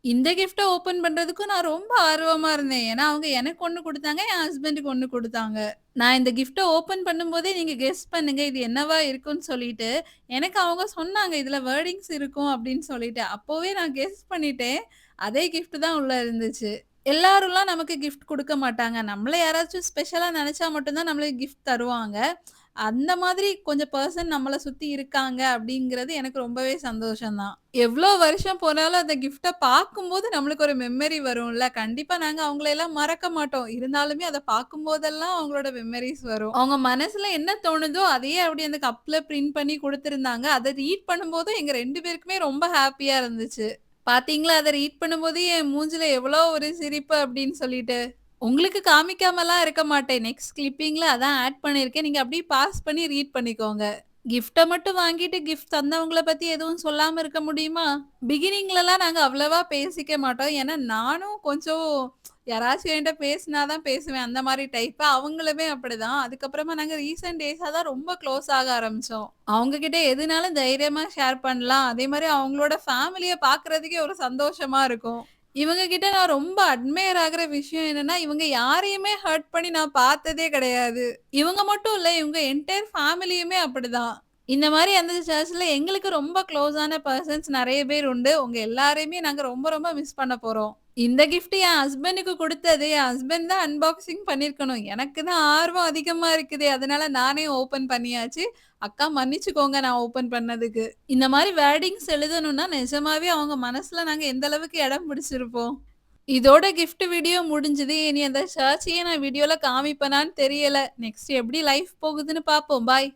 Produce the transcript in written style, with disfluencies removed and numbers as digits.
இந்த கிஃப்ட்ட ஓப்பன் பண்றதுக்கும் நான் ரொம்ப ஆர்வமா இருந்தேன். ஏன்னா, அவங்க எனக்கு ஒண்ணு குடுத்தாங்க. என் ஹஸ்பண்டுக்கு ஒண்ணு குடுத்தாங்க. நான் இந்த கிஃப்ட்ட ஓப்பன் பண்ணும்போதே நீங்க கெஸ் பண்ணுங்க. இது என்னவா இருக்கும்ன்னு சொல்லிட்டு, எனக்கு அவங்க சொன்னாங்க. இதுல வேர்டிங்ஸ் இருக்கும் அப்படின்னு சொல்லிட்டு. அப்பவே நான் கெஸ் பண்ணிட்டேன். அதே கிஃப்ட் தான் உள்ள இருந்துச்சு. எல்லாரும்லாம் நமக்கு கிஃப்ட் குடுக்க மாட்டாங்க. நம்மள யாராச்சும் ஸ்பெஷலா நெனச்சா மட்டும் தான் நம்மளுக்கு கிஃப்ட் தருவாங்க. அந்த மாதிரி கொஞ்சம் பெர்சன் நம்மள சுத்தி இருக்காங்க அப்படிங்கிறது எனக்கு ரொம்பவே சந்தோஷம் தான். எவ்ளோ வருஷம் போனாலும் அந்த கிஃப்ட்ட பார்க்கும்போது நம்மளுக்கு ஒரு மெமரி வரும்ல. கண்டிப்பா நாங்க அவங்களயெல்லாம் மறக்க மாட்டோம். இருந்தாலுமே அத பார்க்கும்போதெல்லாம் அவங்களோட மெமரீஸ் வரும். அவங்க மனசுல என்ன தோணுதோ அதையே அப்படியே அந்த கப்ல பிரிண்ட் பண்ணி குடுத்திருந்தாங்க. அத ரீட் பண்ணும்போதும் எங்க 2 பேருக்குமே ரொம்ப ஹேப்பியா இருந்துச்சு. பாத்தீங்களா? அத ரீட் பண்ணும்போது என் மூஞ்சில எவ்வளோ ஒரு சிரிப்பு அப்படின்னு சொல்லிட்டு. உங்களுக்கு காமிக்காமலாம் இருக்க மாட்டேன். நெக்ஸ்ட் கிளிப்பிங்ல அதான் ஆட் பண்ணியிருக்கேன். நீங்க அப்படியே பாஸ் பண்ணி ரீட் பண்ணிக்கோங்க. கிஃப்ட்ட மட்டும் வாங்கிட்டு கிஃப்ட் தந்தவங்கள பத்தி எதுவும் சொல்லாம இருக்க முடியுமா? பிகினிங்லலாம் நாங்க அவ்வளவா பேசிக்க மாட்டோம். ஏன்னா நானும் கொஞ்சம் யாராச்சும் என்ட்ட பேசினா தான் பேசுவேன். அந்த மாரி டைப்பு. அவங்களுமே அப்படிதான். அதுக்கப்புறமா நாங்க ரீசென்ட் டேஸா தான் ரொம்ப க்ளோஸ் ஆக ஆரம்பிச்சோம். அவங்க கிட்ட எதுனாலும் தைரியமா ஷேர் பண்ணலாம். அதே மாரி அவங்களோட ஃபேமிலிய பார்க்குறதுக்கே ஒரு சந்தோஷமா இருக்கும். இவங்க கிட்ட நான் ரொம்ப அட்மையர் ஆகுற விஷயம் என்னன்னா, இவங்க யாரையுமே ஹர்ட் பண்ணி நான் பார்த்ததே கிடையாது. இவங்க மட்டும் இல்ல, இவங்க என்டையர் ஃபேமிலியுமே அப்படிதான். இந்த மாரி அந்த சர்ச்ல எங்களுக்கு ரொம்ப க்ளோஸான பெர்சன்ஸ் நெறைய பேர் உண்டு. உங்க எல்லாரையுமே நாங்க ரொம்ப ரொம்ப மிஸ் பண்ண போறோம். இந்த கிஃப்ட் என் ஹஸ்பண்டுக்கு குடுத்தது, என் ஹஸ்பண்ட் தான் அன்பாக்ஸிங் பண்ணியிருக்கணும். எனக்கு தான் ஆர்வம் அதிகமா இருக்குதே, அதனால நானே ஓப்பன் பண்ணியாச்சு. அக்கா மன்னிச்சுக்கோங்க நான் ஓப்பன் பண்ணதுக்கு. இந்த மாரி வேர்டிங்ஸ் எழுதணும்னா நிஜமாவே அவங்க மனசுல நாங்க எந்த அளவுக்கு இடம் பிடிச்சிருப்போம். இதோட கிஃப்ட் வீடியோ முடிஞ்சது. இனி அந்த சர்ச்சையே நான் வீடியோல காமிப்பனான்னு தெரியல. நெக்ஸ்ட் எப்படி லைஃப் போகுதுன்னு பார்ப்போம். பாய்.